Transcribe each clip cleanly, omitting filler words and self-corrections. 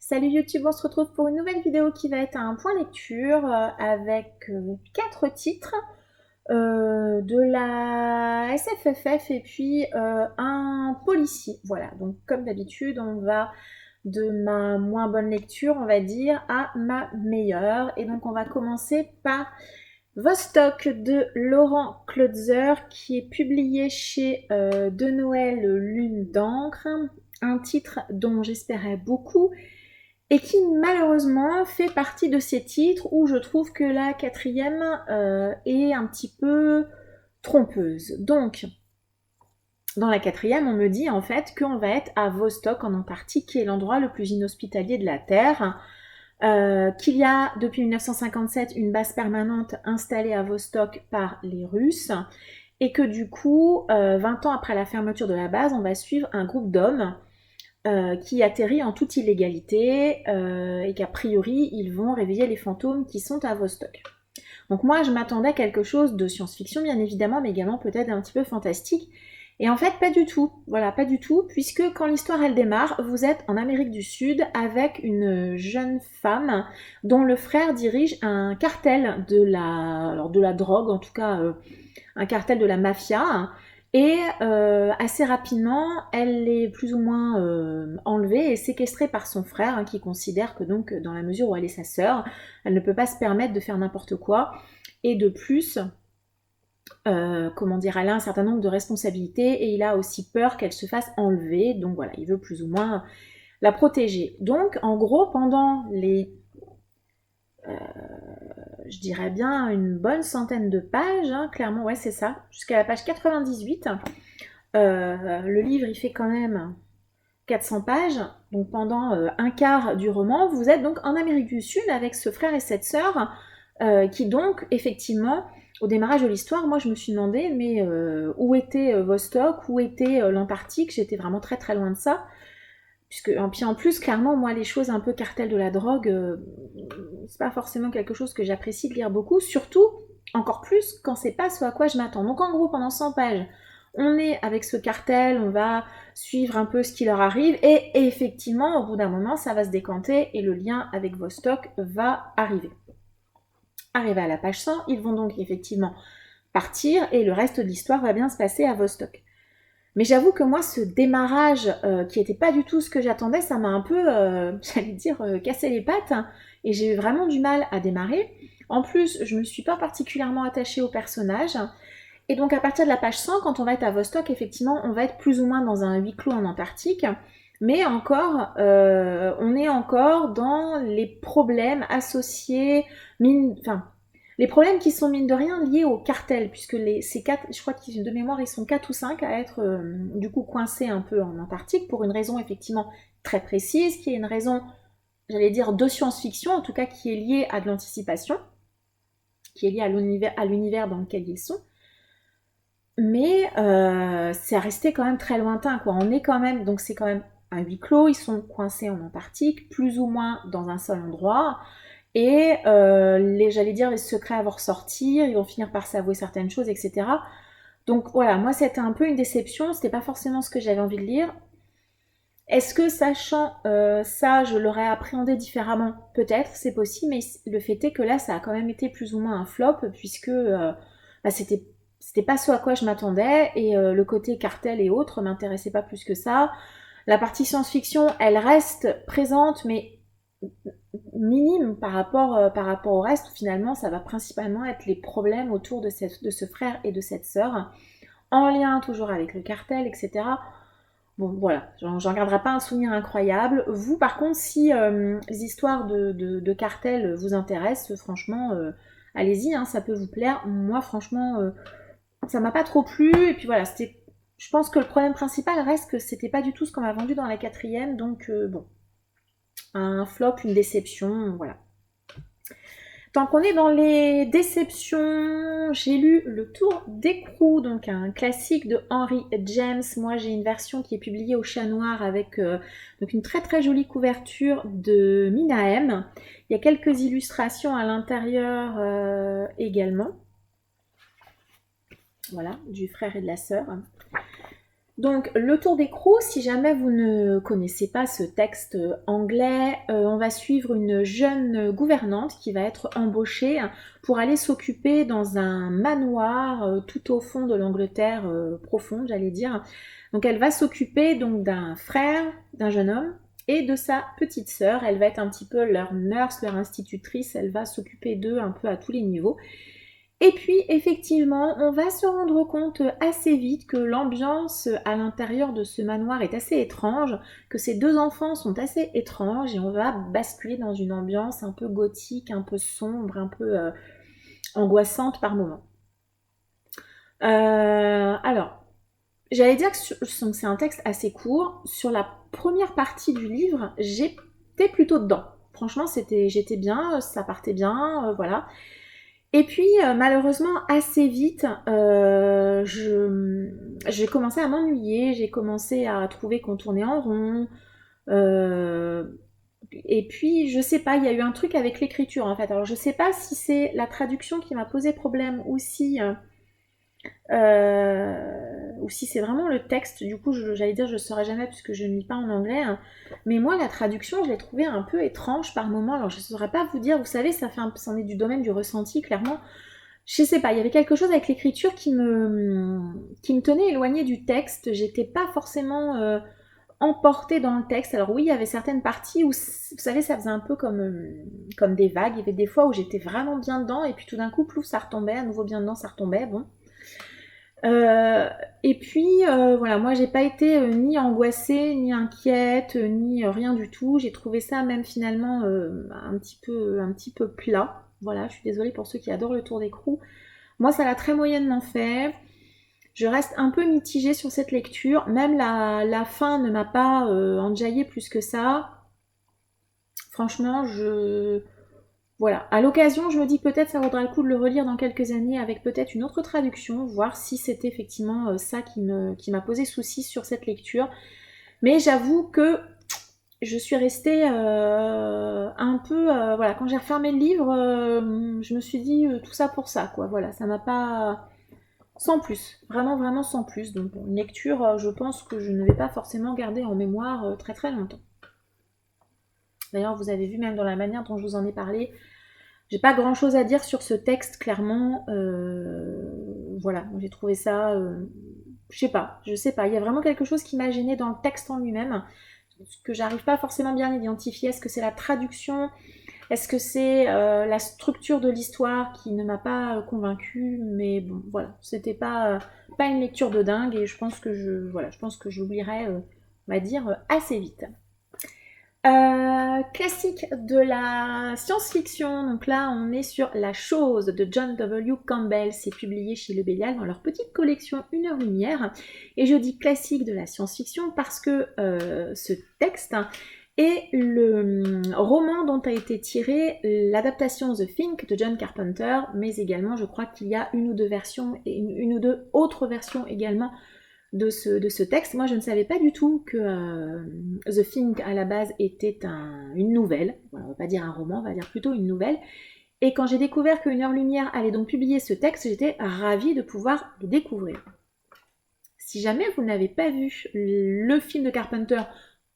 Salut YouTube, on se retrouve pour une nouvelle vidéo qui va être un point lecture avec 4 titres de la SFFF et puis un policier. Voilà, donc comme d'habitude, on va de ma moins bonne lecture, on va dire, à ma meilleure. Et donc on va commencer par Vostok de Laurent Klotzer qui est publié chez De Noël Lune d'encre. Un titre dont j'espérais beaucoup et qui malheureusement fait partie de ces titres où je trouve que la quatrième est un petit peu trompeuse. Donc, dans la quatrième, on me dit en fait qu'on va être à Vostok en Antarctique, qui est l'endroit le plus inhospitalier de la Terre, qu'il y a depuis 1957 une base permanente installée à Vostok par les Russes, et que du coup, 20 ans après la fermeture de la base, on va suivre un groupe d'hommes qui atterrit en toute illégalité et qu'a priori ils vont réveiller les fantômes qui sont à Vostok. Donc moi je m'attendais à quelque chose de science-fiction bien évidemment, mais également peut-être un petit peu fantastique. Et en fait pas du tout, voilà, pas du tout, puisque quand l'histoire elle démarre, vous êtes en Amérique du Sud avec une jeune femme dont le frère dirige un cartel de la drogue, en tout cas un cartel de la mafia. Et assez rapidement, elle est plus ou moins enlevée et séquestrée par son frère, qui considère que donc, dans la mesure où elle est sa sœur, elle ne peut pas se permettre de faire n'importe quoi. Et de plus, comment dire, elle a un certain nombre de responsabilités et il a aussi peur qu'elle se fasse enlever. Donc voilà, il veut plus ou moins la protéger. Donc en gros, pendant les je dirais bien une bonne centaine de pages, hein, clairement, ouais c'est ça, jusqu'à la page 98. Le livre il fait quand même 400 pages, donc pendant un quart du roman, vous êtes donc en Amérique du Sud avec ce frère et cette sœur qui donc effectivement, au démarrage de l'histoire, moi je me suis demandé mais où était Vostok, où était l'Antarctique, j'étais vraiment très très loin de ça. Puisque, puis en plus, clairement, moi, les choses un peu cartel de la drogue, c'est pas forcément quelque chose que j'apprécie de lire beaucoup, surtout, encore plus, quand c'est pas ce à quoi je m'attends. Donc en gros, pendant 100 pages, on est avec ce cartel, on va suivre un peu ce qui leur arrive, et effectivement, au bout d'un moment, ça va se décanter, et le lien avec Vostok va arriver. Arrivé à la page 100, ils vont donc effectivement partir, et le reste de l'histoire va bien se passer à Vostok. Mais j'avoue que moi, ce démarrage qui n'était pas du tout ce que j'attendais, ça m'a un peu, j'allais dire, cassé les pattes. Hein, et j'ai eu vraiment du mal à démarrer. En plus, je ne me suis pas particulièrement attachée au personnage. Et donc, à partir de la page 100, quand on va être à Vostok, effectivement, on va être plus ou moins dans un huis clos en Antarctique. Mais encore, on est encore dans les problèmes associés, enfin, les problèmes qui sont mine de rien liés au cartel, puisque ces quatre, je crois qu'ils de mémoire, ils sont 4 ou 5 à être du coup coincés un peu en Antarctique pour une raison effectivement très précise, qui est une raison, j'allais dire, de science-fiction, en tout cas qui est liée à de l'anticipation, qui est liée à l'univers dans lequel ils sont. Mais c'est resté quand même très lointain, quoi. On est quand même, donc c'est quand même un huis clos, ils sont coincés en Antarctique, plus ou moins dans un seul endroit. Et j'allais dire, les secrets vont ressortir, ils vont finir par s'avouer certaines choses, etc. Donc voilà, moi c'était un peu une déception, c'était pas forcément ce que j'avais envie de lire. Est-ce que sachant ça, je l'aurais appréhendé différemment? Peut-être, c'est possible, mais le fait est que là, ça a quand même été plus ou moins un flop, puisque bah, c'était pas ce à quoi je m'attendais, et le côté cartel et autres m'intéressait pas plus que ça. La partie science-fiction, elle reste présente, mais minime par rapport au reste. Finalement, ça va principalement être les problèmes autour de ce frère et de cette sœur, en lien toujours avec le cartel, etc. Bon, voilà, j'en garderai pas un souvenir incroyable. Vous, par contre, si les histoires de cartel vous intéressent, franchement, allez-y, hein, ça peut vous plaire. Moi, franchement, ça m'a pas trop plu. Et puis voilà, je pense que le problème principal reste que c'était pas du tout ce qu'on m'a vendu dans la quatrième. Donc, bon, un flop, une déception, voilà. Tant qu'on est dans les déceptions, j'ai lu Le Tour d'écrou, donc un classique de Henry James. Moi, j'ai une version qui est publiée au Chat Noir avec donc une très très jolie couverture de Mina M. Il y a quelques illustrations à l'intérieur également. Voilà, du frère et de la sœur. Donc, le tour d'écrou, si jamais vous ne connaissez pas ce texte anglais, on va suivre une jeune gouvernante qui va être embauchée pour aller s'occuper dans un manoir tout au fond de l'Angleterre profonde, j'allais dire. Donc, elle va s'occuper donc d'un frère, d'un jeune homme, et de sa petite sœur. Elle va être un petit peu leur nurse, leur institutrice, elle va s'occuper d'eux un peu à tous les niveaux. Et puis effectivement, on va se rendre compte assez vite que l'ambiance à l'intérieur de ce manoir est assez étrange, que ces deux enfants sont assez étranges et on va basculer dans une ambiance un peu gothique, un peu sombre, un peu angoissante par moments. Alors, j'allais dire que c'est un texte assez court. Sur la première partie du livre, j'étais plutôt dedans. Franchement, j'étais bien, ça partait bien, voilà. Et puis, malheureusement, assez vite, j'ai commencé à m'ennuyer, j'ai commencé à trouver qu'on tournait en rond. euh, et puis, je sais pas, il y a eu un truc avec l'écriture en fait. Alors, je sais pas si c'est la traduction qui m'a posé problème ou si c'est vraiment le texte. Du coup, j'allais dire, je ne saurais jamais puisque je ne lis pas en anglais. Hein. Mais moi, la traduction, je l'ai trouvée un peu étrange par moment. Alors, je ne saurais pas vous dire, vous savez, c'en est du domaine du ressenti, clairement. Je sais pas, il y avait quelque chose avec l'écriture qui me tenait éloignée du texte. J'étais pas forcément emportée dans le texte. Alors oui, il y avait certaines parties où, vous savez, ça faisait un peu comme des vagues. Il y avait des fois où j'étais vraiment bien dedans et puis tout d'un coup, plouf, ça retombait, à nouveau bien dedans, ça retombait. Bon. Euh, et puis voilà, moi j'ai pas été ni angoissée, ni inquiète, ni rien du tout. J'ai trouvé ça même finalement un petit peu plat. Voilà, je suis désolée pour ceux qui adorent le tour d'écrou. Moi ça l'a très moyennement fait. Je reste un peu mitigée sur cette lecture. Même la fin ne m'a pas enjaillée plus que ça. Franchement, voilà, à l'occasion, je me dis peut-être ça vaudra le coup de le relire dans quelques années avec peut-être une autre traduction, voir si c'était effectivement ça qui m'a posé souci sur cette lecture. Mais j'avoue que je suis restée un peu... voilà, quand j'ai refermé le livre, je me suis dit tout ça pour ça, quoi. Voilà, ça m'a pas... Sans plus, vraiment, vraiment sans plus. Donc une lecture, je pense que je ne vais pas forcément garder en mémoire très très longtemps. D'ailleurs, vous avez vu même dans la manière dont je vous en ai parlé, j'ai pas grand chose à dire sur ce texte, clairement. Voilà, j'ai trouvé ça. Je sais pas. Il y a vraiment quelque chose qui m'a gênée dans le texte en lui-même, que j'arrive pas forcément bien à identifier. Est-ce que c'est la traduction? Est-ce que c'est la structure de l'histoire qui ne m'a pas convaincue? Mais bon, voilà, c'était pas une lecture de dingue et je pense que je pense que j'oublierai, on va dire, assez vite. Classique de la science-fiction, donc là on est sur La Chose de John W. Campbell, c'est publié chez Le Bélial dans leur petite collection Une heure lumière, et je dis classique de la science-fiction parce que ce texte est le roman dont a été tiré l'adaptation The Thing de John Carpenter, mais également je crois qu'il y a une ou deux versions et une ou deux autres versions également de ce texte. Moi, je ne savais pas du tout que The Thing, à la base, était une nouvelle. Voilà, on va pas dire un roman, on va dire plutôt une nouvelle. Et quand j'ai découvert qu'Une heure lumière allait donc publier ce texte, j'étais ravie de pouvoir le découvrir. Si jamais vous n'avez pas vu le film de Carpenter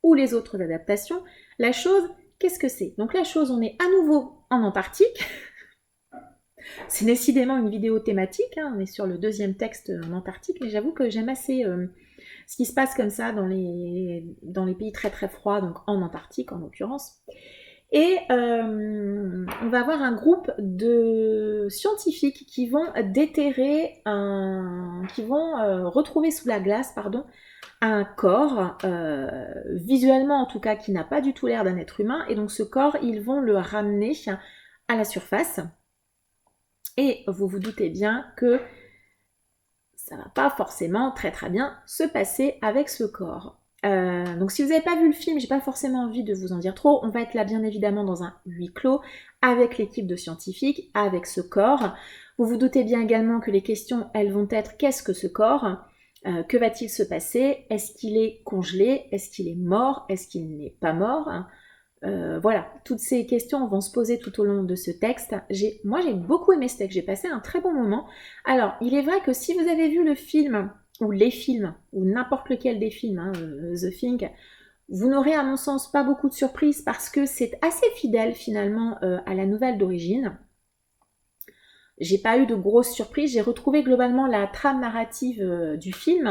ou les autres adaptations, La Chose, qu'est-ce que c'est? Donc La Chose, on est à nouveau en Antarctique. C'est décidément une vidéo thématique, hein, on est sur le deuxième texte en Antarctique, mais j'avoue que j'aime assez ce qui se passe comme ça dans les pays très très froids, donc en Antarctique en l'occurrence. Et on va avoir un groupe de scientifiques qui vont déterrer qui vont retrouver sous la glace, pardon, un corps, visuellement en tout cas, qui n'a pas du tout l'air d'un être humain, et donc ce corps, ils vont le ramener à la surface. Et vous vous doutez bien que ça va pas forcément très très bien se passer avec ce corps. Donc si vous n'avez pas vu le film, j'ai pas forcément envie de vous en dire trop. On va être là bien évidemment dans un huis clos avec l'équipe de scientifiques, avec ce corps. Vous vous doutez bien également que les questions, elles vont être: qu'est-ce que ce corps? Que va-t-il se passer? Est-ce qu'il est congelé? Est-ce qu'il est mort? Est-ce qu'il n'est pas mort? Voilà, toutes ces questions vont se poser tout au long de ce texte. Moi j'ai beaucoup aimé ce texte, j'ai passé un très bon moment. Alors, il est vrai que si vous avez vu le film ou les films, ou n'importe lequel des films, hein, The Thing, vous n'aurez à mon sens pas beaucoup de surprises parce que c'est assez fidèle finalement à la nouvelle d'origine. J'ai pas eu de grosses surprises, j'ai retrouvé globalement la trame narrative du film,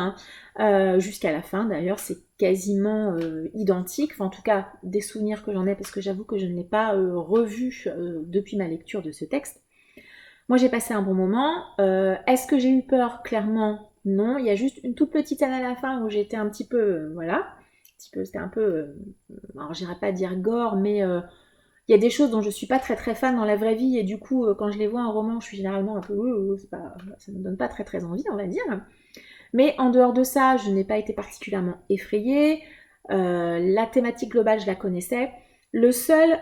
hein, jusqu'à la fin d'ailleurs, c'est quasiment identique, enfin en tout cas des souvenirs que j'en ai parce que j'avoue que je ne l'ai pas revu depuis ma lecture de ce texte. Moi j'ai passé un bon moment, est-ce que j'ai eu peur? Clairement non, il y a juste une toute petite scène à la fin où j'étais un petit peu, voilà, c'était un peu, alors j'irais pas dire gore, mais il y a des choses dont je suis pas très très fan dans la vraie vie et du coup quand je les vois en roman je suis généralement un peu ça me donne pas très très envie on va dire. Mais en dehors de ça je n'ai pas été particulièrement effrayée. La thématique globale je la connaissais. Le seul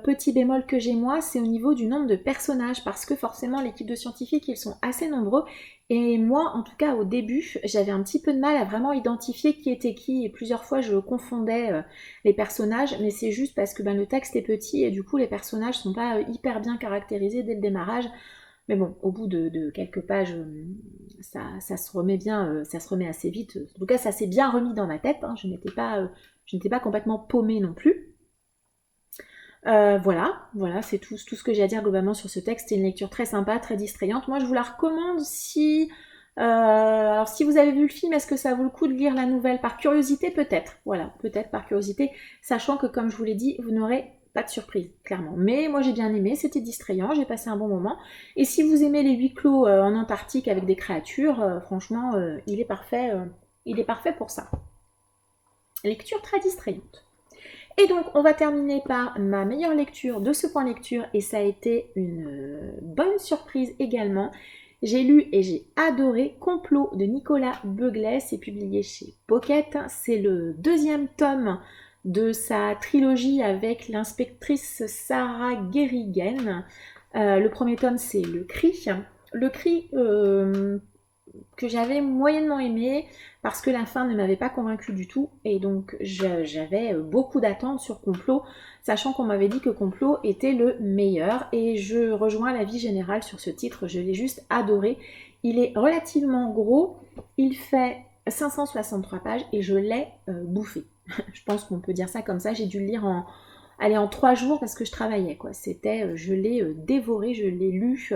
petit bémol que j'ai moi c'est au niveau du nombre de personnages parce que forcément l'équipe de scientifiques ils sont assez nombreux et moi en tout cas au début j'avais un petit peu de mal à vraiment identifier qui était qui et plusieurs fois je confondais les personnages mais c'est juste parce que le texte est petit et du coup les personnages sont pas hyper bien caractérisés dès le démarrage mais bon au bout de quelques pages ça se remet bien ça se remet assez vite en tout cas ça s'est bien remis dans ma tête hein. Je n'étais pas complètement paumée non plus. Voilà, c'est tout ce que j'ai à dire globalement sur ce texte. C'est une lecture très sympa, très distrayante. Moi, je vous la recommande si... alors, si vous avez vu le film, est-ce que ça vaut le coup de lire la nouvelle? Par curiosité, peut-être. Voilà, peut-être par curiosité, sachant que, comme je vous l'ai dit, vous n'aurez pas de surprise, clairement. Mais moi, j'ai bien aimé, c'était distrayant, j'ai passé un bon moment. Et si vous aimez les huis clos en Antarctique avec des créatures, franchement, il est parfait pour ça. Lecture très distrayante. Et donc, on va terminer par ma meilleure lecture de ce point lecture, et ça a été une bonne surprise également. J'ai lu et j'ai adoré Complot de Nicolas Beuglet, c'est publié chez Pocket. C'est le deuxième tome de sa trilogie avec l'inspectrice Sarah Guerrigen. Le premier tome, c'est Le Cri. Le Cri, que j'avais moyennement aimé parce que la fin ne m'avait pas convaincue du tout et donc j'avais beaucoup d'attentes sur Complot, sachant qu'on m'avait dit que Complot était le meilleur et je rejoins l'avis général sur ce titre, je l'ai juste adoré. Il est relativement gros, il fait 563 pages et je l'ai bouffé. Je pense qu'on peut dire ça comme ça, j'ai dû le lire en 3 jours parce que je travaillais quoi. Je l'ai dévoré, je l'ai lu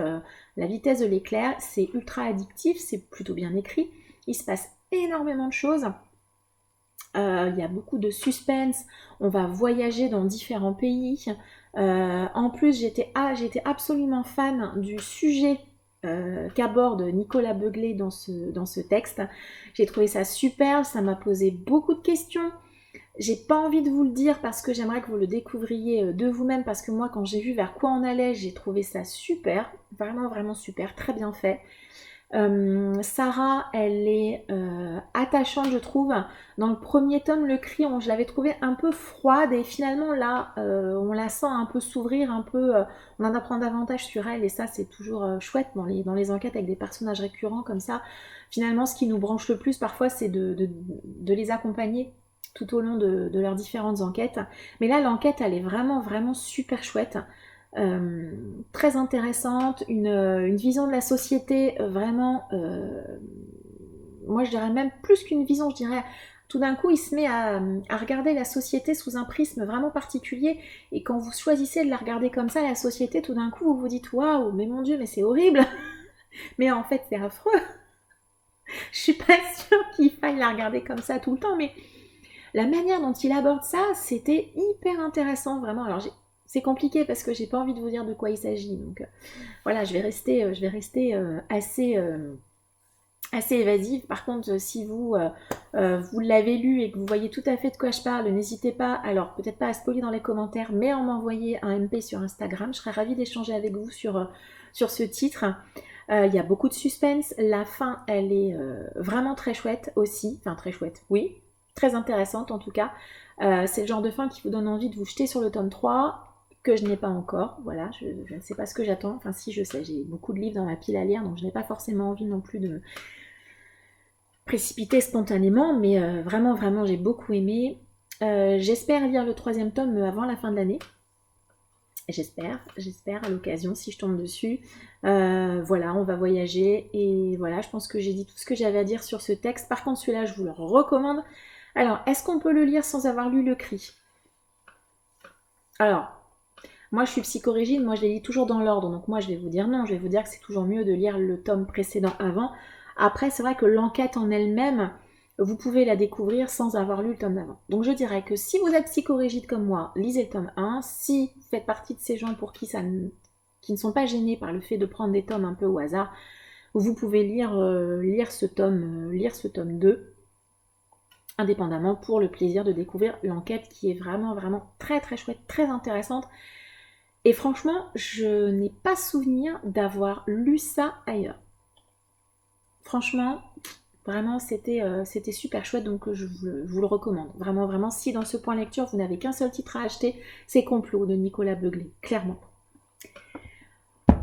la vitesse de l'éclair, c'est ultra addictif, c'est plutôt bien écrit, il se passe énormément de choses. Il y a beaucoup de suspense, on va voyager dans différents pays. En plus, j'étais absolument fan du sujet qu'aborde Nicolas Beuglet dans ce texte. J'ai trouvé ça super, ça m'a posé beaucoup de questions. J'ai pas envie de vous le dire parce que j'aimerais que vous le découvriez de vous-même parce que moi quand j'ai vu vers quoi on allait j'ai trouvé ça super, vraiment vraiment super, très bien fait. Sarah elle est attachante je trouve. Dans le premier tome Le Cri je l'avais trouvée un peu froide et finalement là on la sent un peu s'ouvrir, un peu on en apprend davantage sur elle et ça c'est toujours chouette dans les enquêtes avec des personnages récurrents comme ça. Finalement ce qui nous branche le plus parfois c'est de les accompagner tout au long de leurs différentes enquêtes. Mais là, l'enquête, elle est vraiment, vraiment super chouette. Très intéressante, une vision de la société vraiment... moi, je dirais même plus qu'une vision, je dirais... Tout d'un coup, il se met à regarder la société sous un prisme vraiment particulier. Et quand vous choisissez de la regarder comme ça, la société, tout d'un coup, vous vous dites « Waouh, mais mon Dieu, mais c'est horrible !» Mais en fait, c'est affreux. Je suis pas sûre qu'il faille la regarder comme ça tout le temps, mais... La manière dont il aborde ça, c'était hyper intéressant, vraiment. Alors, c'est compliqué parce que j'ai pas envie de vous dire de quoi il s'agit. Donc, voilà, je vais rester assez évasive. Par contre, si vous l'avez lu et que vous voyez tout à fait de quoi je parle, n'hésitez pas, alors peut-être pas à spoiler dans les commentaires, mais à m'envoyer un MP sur Instagram. Je serais ravie d'échanger avec vous sur ce titre. Il y a beaucoup de suspense. La fin, elle est vraiment très chouette aussi. Enfin, très chouette, oui. Très intéressante en tout cas. C'est le genre de fin qui vous donne envie de vous jeter sur le tome 3, que je n'ai pas encore. Voilà, je ne sais pas ce que j'attends. Enfin si, je sais, j'ai beaucoup de livres dans ma pile à lire, donc je n'ai pas forcément envie non plus de me précipiter spontanément, mais vraiment, j'ai beaucoup aimé. J'espère lire le 3e tome avant la fin de l'année. J'espère à l'occasion si je tombe dessus. Voilà, on va voyager et voilà, je pense que j'ai dit tout ce que j'avais à dire sur ce texte. Par contre, celui-là, je vous le recommande. Alors, est-ce qu'on peut le lire sans avoir lu le cri? Alors, moi je suis psychorigide, moi je les lis toujours dans l'ordre, donc moi je vais vous dire non, je vais vous dire que c'est toujours mieux de lire le tome précédent avant. Après, c'est vrai que l'enquête en elle-même, vous pouvez la découvrir sans avoir lu le tome d'avant. Donc je dirais que si vous êtes psychorigide comme moi, lisez le tome 1. Si vous faites partie de ces gens pour qui qui ne sont pas gênés par le fait de prendre des tomes un peu au hasard, vous pouvez lire ce tome 2 indépendamment pour le plaisir de découvrir l'enquête qui est vraiment vraiment très très chouette, très intéressante. Et franchement, je n'ai pas souvenir d'avoir lu ça ailleurs. Franchement, vraiment, c'était super chouette, donc je vous le recommande. Vraiment, vraiment, si dans ce point lecture, vous n'avez qu'un seul titre à acheter, c'est Complot de Nicolas Beuglet, clairement.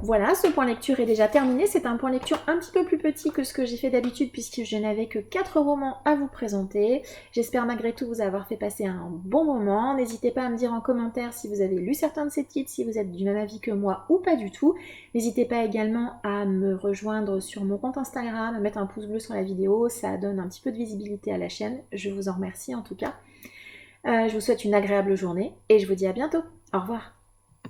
Voilà, ce point lecture est déjà terminé. C'est un point lecture un petit peu plus petit que ce que j'ai fait d'habitude puisque je n'avais que 4 romans à vous présenter. J'espère malgré tout vous avoir fait passer un bon moment. N'hésitez pas à me dire en commentaire si vous avez lu certains de ces titres, si vous êtes du même avis que moi ou pas du tout. N'hésitez pas également à me rejoindre sur mon compte Instagram, à mettre un pouce bleu sur la vidéo. Ça donne un petit peu de visibilité à la chaîne. Je vous en remercie en tout cas. Je vous souhaite une agréable journée et je vous dis à bientôt. Au revoir.